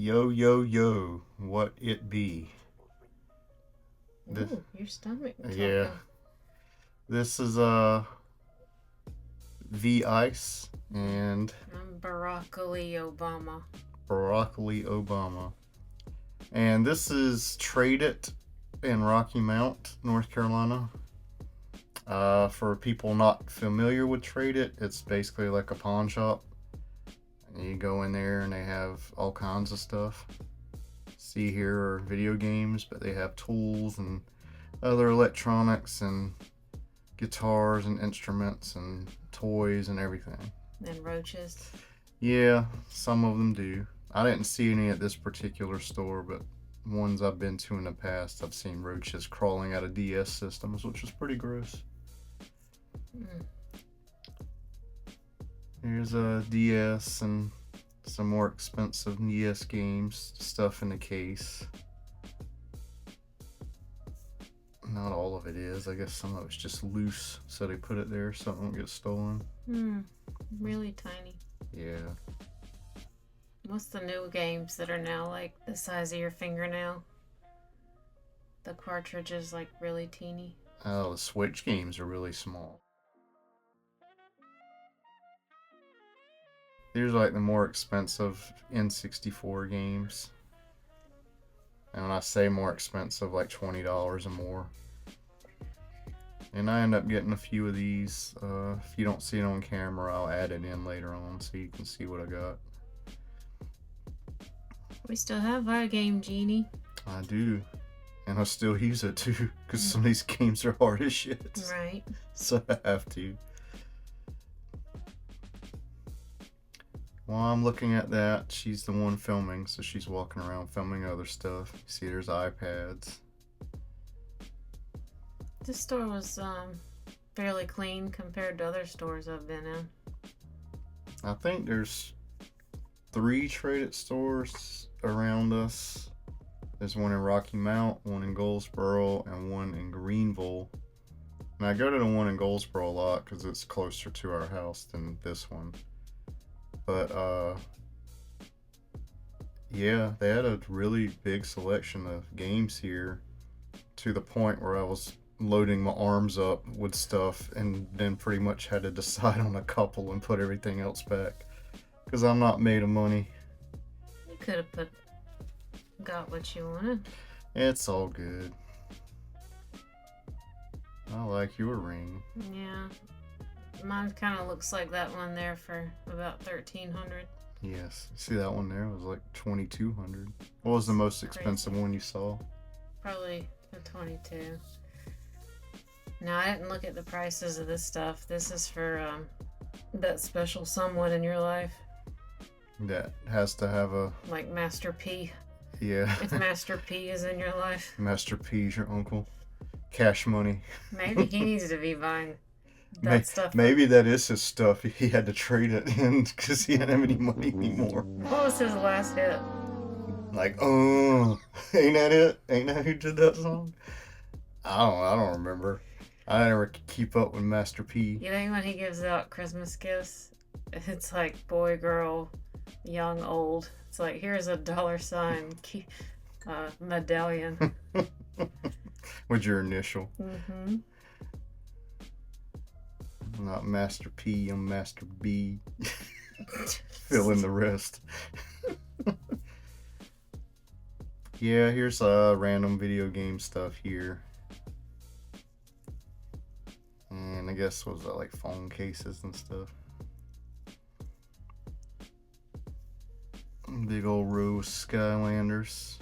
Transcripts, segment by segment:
Yo, yo, yo, what it be? This, Ooh, your stomach yeah, talking. this is V Ice and I'm Broccoli Obama. Broccoli Obama. And this is Trade It in Rocky Mount, North Carolina. For people not familiar with Trade It, it's basically like a pawn shop. And you go in there and they have all kinds of stuff. See here are video games, but they have tools and other electronics and guitars and instruments and toys and everything. And roaches. Yeah, some of them do. I didn't see any at this particular store, but ones I've been to in the past, I've seen roaches crawling out of DS systems, which is pretty gross. Mm. Here's a DS and some more expensive DS games, stuff in the case. Not all of it is. I guess some of it's just loose, so they put it there so it won't get stolen. Really tiny. Yeah. What's the new games that are now like the size of your fingernail? The cartridge is like really teeny. Oh, the Switch games are really small. These are like the more expensive N64 games. And when I say more expensive, like $20 or more. And I end up getting a few of these. If you don't see it on camera, I'll add it in later on so you can see what I got. We still have our game, Genie. I do. And I still use it too, because some of these games are hard as shit. Right. So I have to. While I'm looking at that, she's the one filming, so she's walking around filming other stuff. You see, there's iPads. This store was fairly clean compared to other stores I've been in. I think there's 3 Trade It stores around us. There's one in Rocky Mount, one in Goldsboro, and one in Greenville. And I go to the one in Goldsboro a lot because it's closer to our house than this one. But yeah, they had a really big selection of games here, to the point where I was loading my arms up with stuff and then pretty much had to decide on a couple and put everything else back because I'm not made of money. You could have got what you wanted. It's all good. I like your ring. Yeah. Mine kind of looks like that one there for about $1,300. Yes. See that one there? It was like $2,200. What was the most expensive one you saw? Probably a 22. Now, I didn't look at the prices of this stuff. This is for that special someone in your life. That has to have a... Like Master P. Yeah. If Master P is in your life. Master P's your uncle. Cash money. Maybe he needs to be buying that stuff. Maybe that is his stuff. He had to trade it in because he didn't have any money anymore. What was his last hit? Like, oh, ain't that it? Ain't that who did that song? I don't remember. I never keep up with Master P. You think when he gives out Christmas gifts, it's like boy, girl, young, old. It's like, here's a $sign medallion. With your initial. Mm-hmm. I'm not Master P, I'm Master B. Fill in the rest. Yeah, here's random video game stuff here. And I guess was that like phone cases and stuff. Big old row of Skylanders.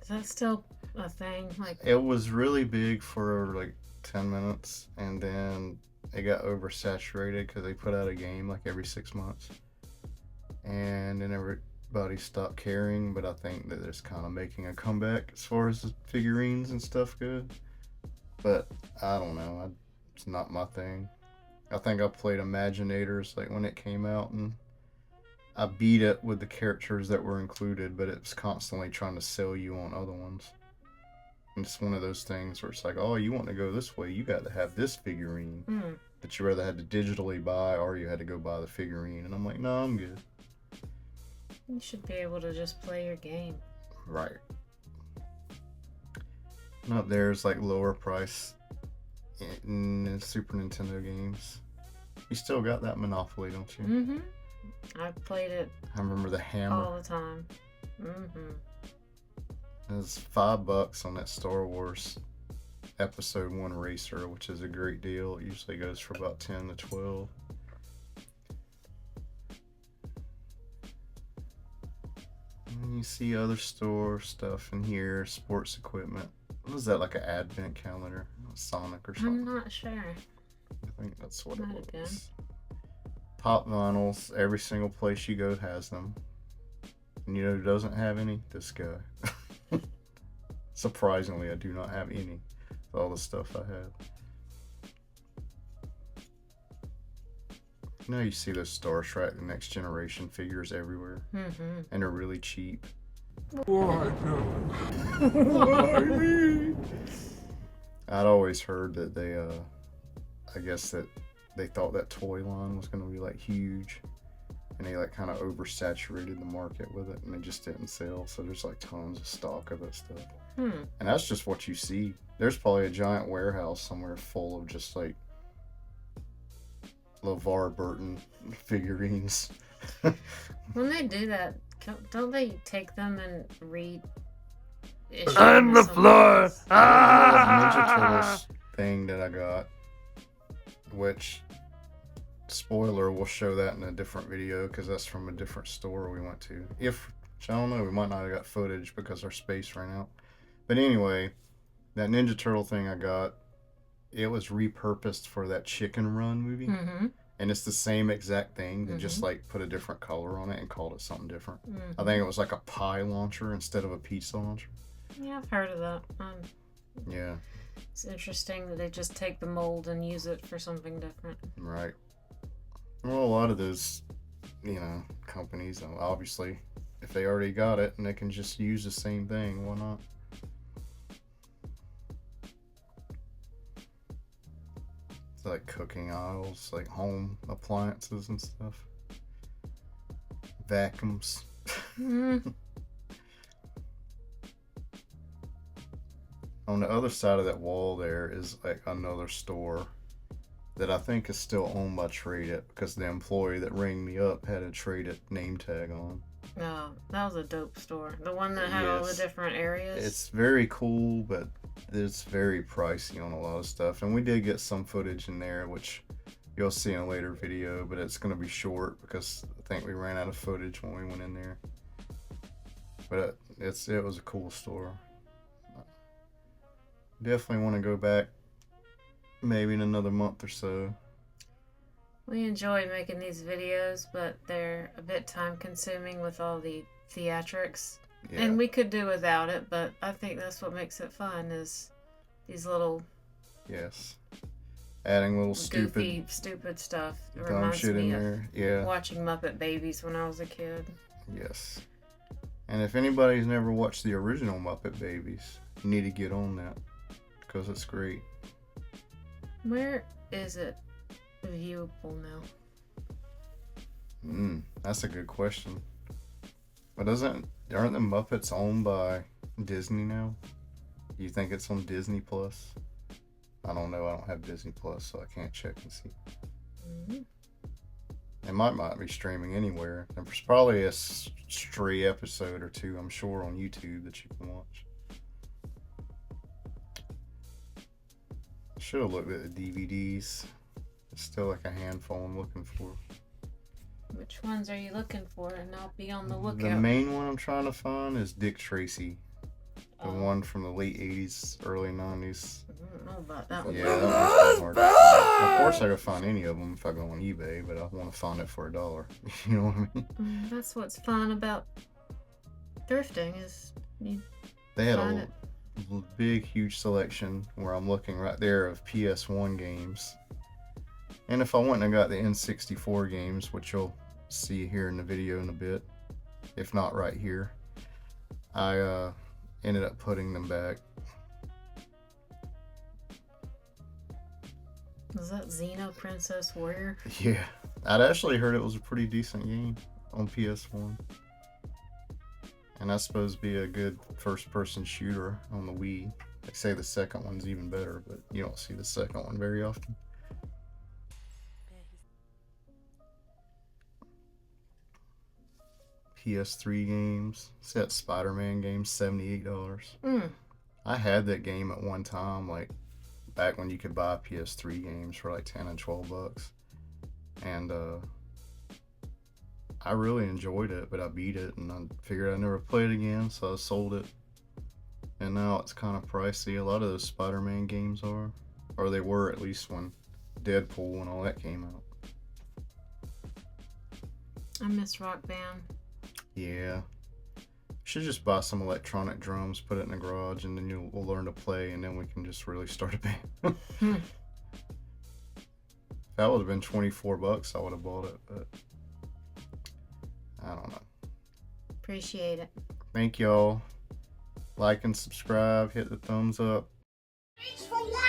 Is that still a thing? Like, it was really big for like 10 minutes, and then it got oversaturated because they put out a game like every 6 months, and then everybody stopped caring. But I think that it's kind of making a comeback as far as the figurines and stuff go. But I don't know, it's not my thing. I think I played Imaginators like when it came out, and I beat it with the characters that were included, but it was constantly trying to sell you on other ones. And it's one of those things where it's like, oh, you want to go this way, you got to have this figurine that you either had to digitally buy or you had to go buy the figurine. And I'm like, no, I'm good. You should be able to just play your game. Right. And up there's like lower price in Super Nintendo games. You still got that Monopoly, don't you? Mm-hmm. I've played it I remember the hammer. all the time. Mm-hmm. It was $5 on that Star Wars Episode 1 Racer, which is a great deal. It usually goes for about 10 to 12. And you see other store stuff in here, sports equipment. What is that, like an advent calendar? Sonic or something? I'm not sure. I think that's what Might it have was. Pop vinyls, every single place you go has them. And you know who doesn't have any? This guy. Surprisingly, I do not have any of all the stuff I have. You know, you see those Star Trek, the Next Generation figures everywhere, Mm-hmm. and they're really cheap. Why I'd always heard that they, I guess that they thought that toy line was going to be like huge, and they like kind of oversaturated the market with it, and they just didn't sell. So there's like tons of stock of that stuff, and that's just what you see. There's probably a giant warehouse somewhere full of just like LeVar Burton figurines. When they do that, don't they take them and read? On the floor! Ninja Ah! Turtles thing that I got, which, spoiler, we'll show that in a different video because that's from a different store we went to. I don't know, we might not have got footage because our space ran out. But anyway, that Ninja Turtle thing I got, it was repurposed for that Chicken Run movie. Mm-hmm. And it's the same exact thing. They just Mhm. like put a different color on it and called it something different. Mm-hmm. I think it was like a pie launcher instead of a pizza launcher. Yeah, I've heard of that. Yeah, It's interesting that they just take the mold and use it for something different. right. Well, a lot of those, companies, obviously, if they already got it and they can just use the same thing, why not? It's like cooking aisles, like home appliances and stuff. Vacuums. Mm-hmm. On the other side of that wall there is like another store that I think is still owned by Trade It because the employee that rang me up had a Trade It name tag on. Oh, that was a dope store. The one that had all the Yes. different areas. It's very cool, but it's very pricey on a lot of stuff. And we did get some footage in there, which you'll see in a later video, but it's going to be short because I think we ran out of footage when we went in there. But it was a cool store. Definitely want to go back maybe in another month or so. We enjoy making these videos, but they're a bit time consuming with all the theatrics. Yeah. And we could do without it, but I think that's what makes it fun is these little Yes. Adding little goofy, stupid stuff. It dumb reminds shit in me of there. Yeah. watching Muppet Babies when I was a kid. Yes. And if anybody's never watched the original Muppet Babies, you need to get on that because it's great. Where is it viewable now? That's a good question. But aren't the Muppets owned by Disney now? Do you think it's on Disney Plus? I don't know. I don't have Disney Plus, so I can't check and see. Mm-hmm. It might be streaming anywhere. There's probably a stray episode or two, I'm sure, on YouTube that you can watch. Should have looked at the DVDs. It's still like a handful I'm looking for. Which ones are you looking for? And I'll be on the The lookout. main one I'm trying to find is Dick Tracy. The Oh, one from the late 80s, early 90s. I don't know about that one. Yeah, that one's hard to find. Of course I could find any of them if I go on eBay, but I want to find it for $1. You know what I mean? That's what's fun about thrifting is you They had find a it. big, huge selection where I'm looking right there of PS1 games. And if I went and got the N64 games, which you'll see here in the video in a bit, if not right here, I ended up putting them back. Was that Xeno Princess Warrior? Yeah, I'd actually heard it was a pretty decent game on PS1. And that's supposed to be a good first-person shooter on the Wii. They say the second one's even better, but you don't see the second one very often. PS3 games. See that Spider-Man game, $78. I had that game at one time, like back when you could buy PS3 games for like 10 and 12 bucks. And I really enjoyed it, but I beat it and I figured I'd never play it again, so I sold it. And now it's kind of pricey. A lot of those Spider-Man games are, or they were at least when Deadpool and all that came out. I miss Rock Band. Yeah. Should just buy some electronic drums, put it in the garage, and then we'll learn to play, and then we can just really start a band. If that would have been 24 bucks, I would have bought it, but I don't know. Appreciate it. Thank y'all. Like and subscribe, hit the thumbs up. Thanks for watching.